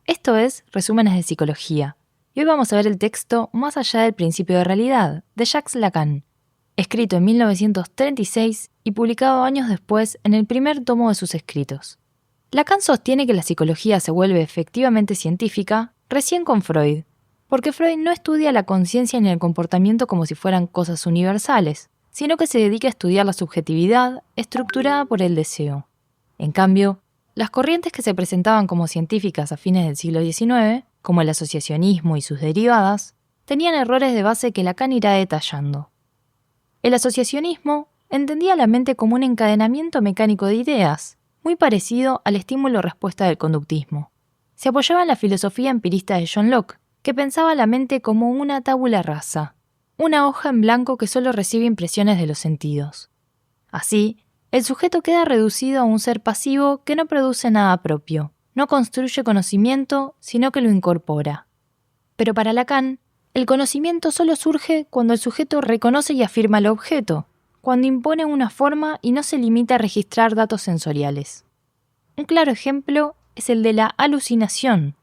Esto es Resúmenes de Psicología, y hoy vamos a ver el texto Más allá del principio de realidad, de Jacques Lacan, escrito en 1936 y publicado años después en el primer tomo de sus escritos. Lacan sostiene que la psicología se vuelve efectivamente científica recién con Freud, porque Freud no estudia la conciencia ni el comportamiento como si fueran cosas universales, sino que se dedica a estudiar la subjetividad estructurada por el deseo. En cambio, las corrientes que se presentaban como científicas a fines del siglo XIX, como el asociacionismo y sus derivadas, tenían errores de base que Lacan irá detallando. El asociacionismo entendía la mente como un encadenamiento mecánico de ideas, muy parecido al estímulo-respuesta del conductismo. Se apoyaba en la filosofía empirista de John Locke, que pensaba la mente como una tabula rasa, una hoja en blanco que solo recibe impresiones de los sentidos. Así, el sujeto queda reducido a un ser pasivo que no produce nada propio, no construye conocimiento, sino que lo incorpora. Pero para Lacan, el conocimiento solo surge cuando el sujeto reconoce y afirma el objeto, cuando impone una forma y no se limita a registrar datos sensoriales. Un claro ejemplo es el de la alucinación.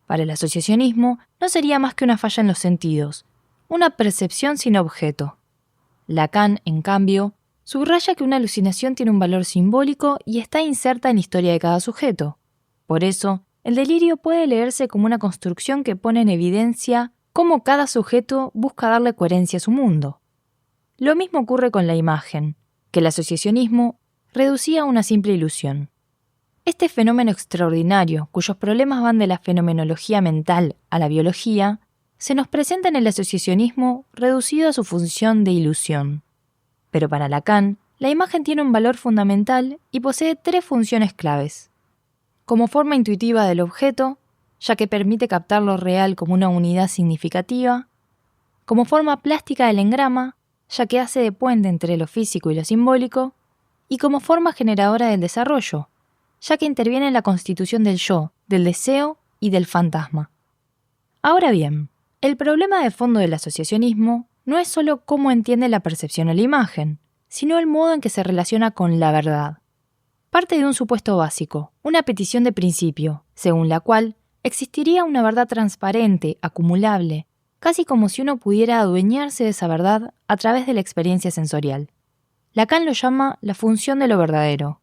Para el asociacionismo no sería más que una falla en los sentidos, una percepción sin objeto. Lacan, en cambio, subraya que una alucinación tiene un valor simbólico y está inserta en la historia de cada sujeto. Por eso, el delirio puede leerse como una construcción que pone en evidencia cómo cada sujeto busca darle coherencia a su mundo. Lo mismo ocurre con la imagen, que el asociacionismo reducía a una simple ilusión. Este fenómeno extraordinario, cuyos problemas van de la fenomenología mental a la biología, se nos presenta en el asociacionismo reducido a su función de ilusión. Pero para Lacan, la imagen tiene un valor fundamental y posee tres funciones claves. Como forma intuitiva del objeto, ya que permite captar lo real como una unidad significativa. Como forma plástica del engrama, ya que hace de puente entre lo físico y lo simbólico. Y como forma generadora del desarrollo, ya que interviene en la constitución del yo, del deseo y del fantasma. Ahora bien, el problema de fondo del asociacionismo no es solo cómo entiende la percepción o la imagen, sino el modo en que se relaciona con la verdad. Parte de un supuesto básico, una petición de principio, según la cual existiría una verdad transparente, acumulable, casi como si uno pudiera adueñarse de esa verdad a través de la experiencia sensorial. Lacan lo llama la función de lo verdadero.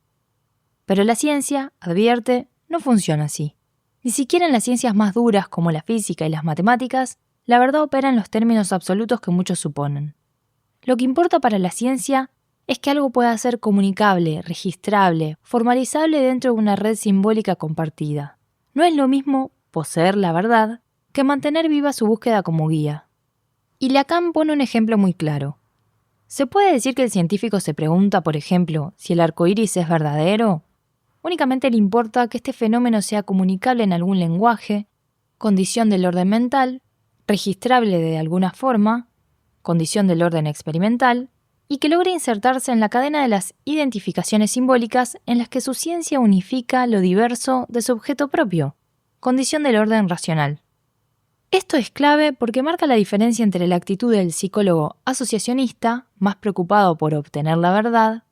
Pero la ciencia, advierte, no funciona así. Ni siquiera en las ciencias más duras como la física y las matemáticas, la verdad opera en los términos absolutos que muchos suponen. Lo que importa para la ciencia es que algo pueda ser comunicable, registrable, formalizable dentro de una red simbólica compartida. No es lo mismo poseer la verdad que mantener viva su búsqueda como guía. Y Lacan pone un ejemplo muy claro. ¿Se puede decir que el científico se pregunta, por ejemplo, si el arco iris es verdadero? Únicamente le importa que este fenómeno sea comunicable en algún lenguaje, condición del orden mental, registrable de alguna forma, condición del orden experimental, y que logre insertarse en la cadena de las identificaciones simbólicas en las que su ciencia unifica lo diverso de su objeto propio, condición del orden racional. Esto es clave porque marca la diferencia entre la actitud del psicólogo asociacionista, más preocupado por obtener la verdad,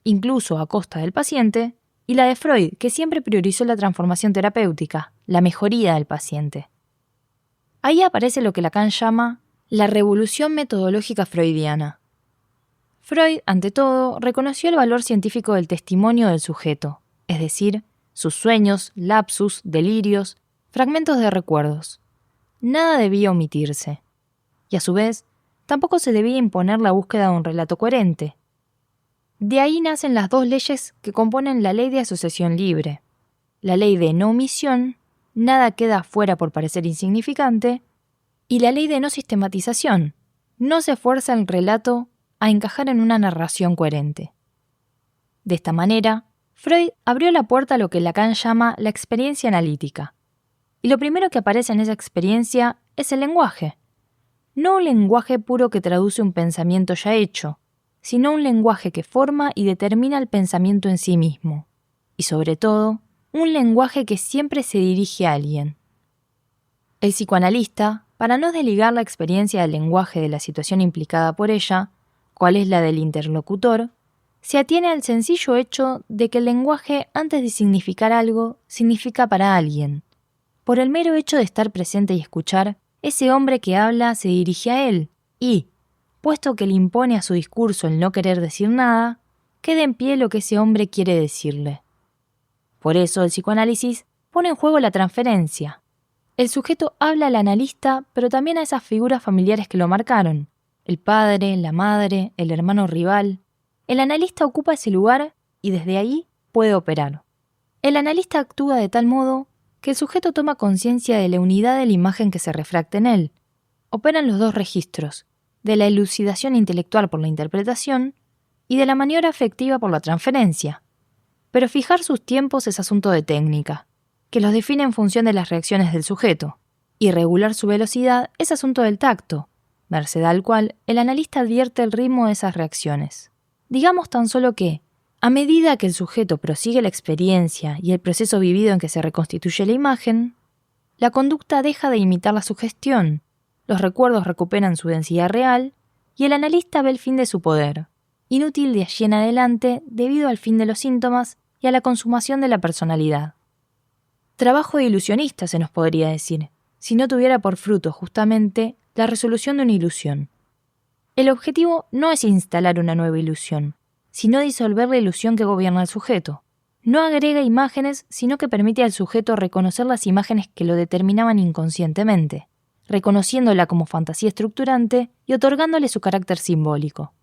incluso a costa del paciente, y la de Freud, que siempre priorizó la transformación terapéutica, la mejoría del paciente. Ahí aparece lo que Lacan llama la revolución metodológica freudiana. Freud, ante todo, reconoció el valor científico del testimonio del sujeto, es decir, sus sueños, lapsus, delirios, fragmentos de recuerdos. Nada debía omitirse. Y a su vez, tampoco se debía imponer la búsqueda de un relato coherente. De ahí nacen las dos leyes que componen la ley de asociación libre. La ley de no omisión, nada queda afuera por parecer insignificante, y la ley de no sistematización, no se fuerza el relato a encajar en una narración coherente. De esta manera, Freud abrió la puerta a lo que Lacan llama la experiencia analítica. Y lo primero que aparece en esa experiencia es el lenguaje. No un lenguaje puro que traduce un pensamiento ya hecho, sino un lenguaje que forma y determina el pensamiento en sí mismo. Y sobre todo, un lenguaje que siempre se dirige a alguien. El psicoanalista, para no desligar la experiencia del lenguaje de la situación implicada por ella, cuál es la del interlocutor, se atiene al sencillo hecho de que el lenguaje, antes de significar algo, significa para alguien. Por el mero hecho de estar presente y escuchar, ese hombre que habla se dirige a él y, puesto que le impone a su discurso el no querer decir nada, queda en pie lo que ese hombre quiere decirle. Por eso el psicoanálisis pone en juego la transferencia. El sujeto habla al analista, pero también a esas figuras familiares que lo marcaron, el padre, la madre, el hermano rival. El analista ocupa ese lugar y desde ahí puede operar. El analista actúa de tal modo que el sujeto toma conciencia de la unidad de la imagen que se refracta en él. Operan los dos registros, de la elucidación intelectual por la interpretación y de la maniobra afectiva por la transferencia. Pero fijar sus tiempos es asunto de técnica, que los define en función de las reacciones del sujeto, y regular su velocidad es asunto del tacto, merced al cual el analista advierte el ritmo de esas reacciones. Digamos tan solo que, a medida que el sujeto prosigue la experiencia y el proceso vivido en que se reconstituye la imagen, la conducta deja de imitar la sugestión, los recuerdos recuperan su densidad real y el analista ve el fin de su poder, inútil de allí en adelante debido al fin de los síntomas y a la consumación de la personalidad. Trabajo de ilusionista se nos podría decir, si no tuviera por fruto justamente la resolución de una ilusión. El objetivo no es instalar una nueva ilusión, sino disolver la ilusión que gobierna al sujeto. No agrega imágenes, sino que permite al sujeto reconocer las imágenes que lo determinaban inconscientemente, reconociéndola como fantasía estructurante y otorgándole su carácter simbólico.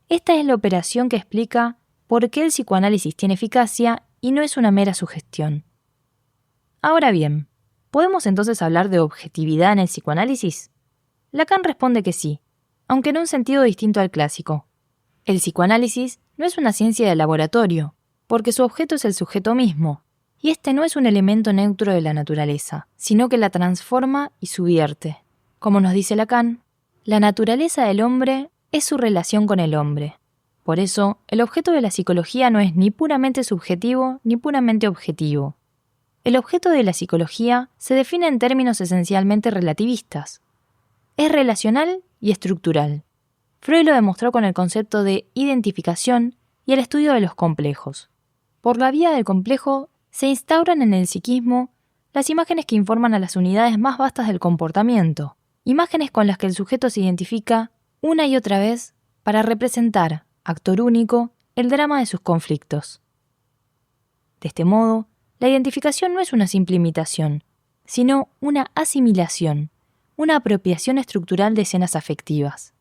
Esta es la operación que explica por qué el psicoanálisis tiene eficacia y no es una mera sugestión. Ahora bien, ¿podemos entonces hablar de objetividad en el psicoanálisis? Lacan responde que sí, aunque en un sentido distinto al clásico. El psicoanálisis no es una ciencia de laboratorio, porque su objeto es el sujeto mismo, y este no es un elemento neutro de la naturaleza, sino que la transforma y subvierte. Como nos dice Lacan, la naturaleza del hombre es su relación con el hombre. Por eso, el objeto de la psicología no es ni puramente subjetivo ni puramente objetivo. El objeto de la psicología se define en términos esencialmente relativistas. Es relacional y estructural. Freud lo demostró con el concepto de identificación y el estudio de los complejos. Por la vía del complejo se instauran en el psiquismo las imágenes que informan a las unidades más vastas del comportamiento, imágenes con las que el sujeto se identifica una y otra vez para representar, actor único, el drama de sus conflictos. De este modo, la identificación no es una simple imitación, sino una asimilación, una apropiación estructural de escenas afectivas.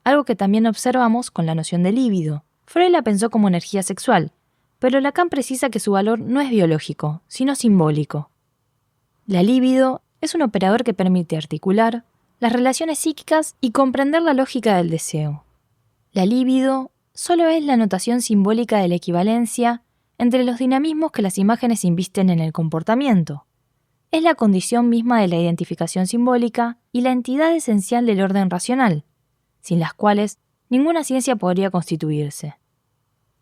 Algo que también observamos con la noción de líbido. Freud la pensó como energía sexual, pero Lacan precisa que su valor no es biológico, sino simbólico. La líbido es un operador que permite articular las relaciones psíquicas y comprender la lógica del deseo. La líbido solo es la notación simbólica de la equivalencia entre los dinamismos que las imágenes invisten en el comportamiento. Es la condición misma de la identificación simbólica y la entidad esencial del orden racional, sin las cuales ninguna ciencia podría constituirse.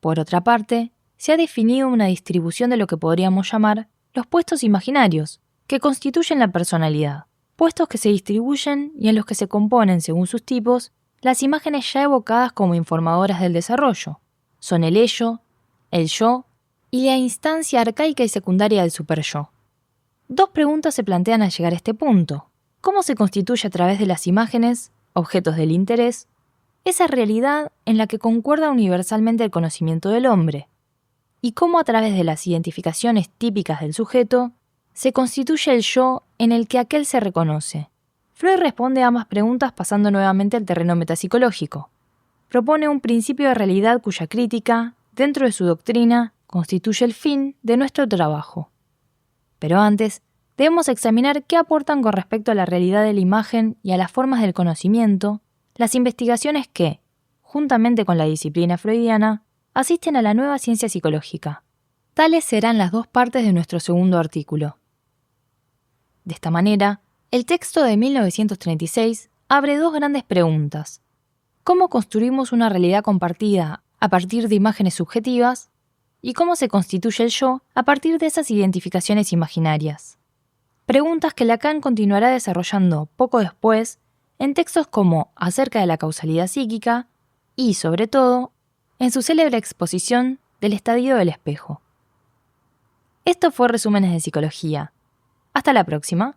Por otra parte, se ha definido una distribución de lo que podríamos llamar los puestos imaginarios, que constituyen la personalidad, puestos que se distribuyen y en los que se componen, según sus tipos, las imágenes ya evocadas como informadoras del desarrollo. Son el ello, el yo y la instancia arcaica y secundaria del superyo. Dos preguntas se plantean al llegar a este punto. ¿Cómo se constituye a través de las imágenes, objetos del interés, esa realidad en la que concuerda universalmente el conocimiento del hombre? ¿Y cómo a través de las identificaciones típicas del sujeto se constituye el yo en el que aquel se reconoce? Freud responde a ambas preguntas pasando nuevamente al terreno metapsicológico. Propone un principio de realidad cuya crítica, dentro de su doctrina, constituye el fin de nuestro trabajo. Pero antes, debemos examinar qué aportan con respecto a la realidad de la imagen y a las formas del conocimiento las investigaciones que, juntamente con la disciplina freudiana, asisten a la nueva ciencia psicológica. Tales serán las dos partes de nuestro segundo artículo. De esta manera, el texto de 1936 abre dos grandes preguntas. ¿Cómo construimos una realidad compartida a partir de imágenes subjetivas? ¿Y cómo se constituye el yo a partir de esas identificaciones imaginarias? Preguntas que Lacan continuará desarrollando poco después en textos como Acerca de la causalidad psíquica y, sobre todo, en su célebre exposición del estadio del espejo. Esto fue Resúmenes de Psicología. Hasta la próxima.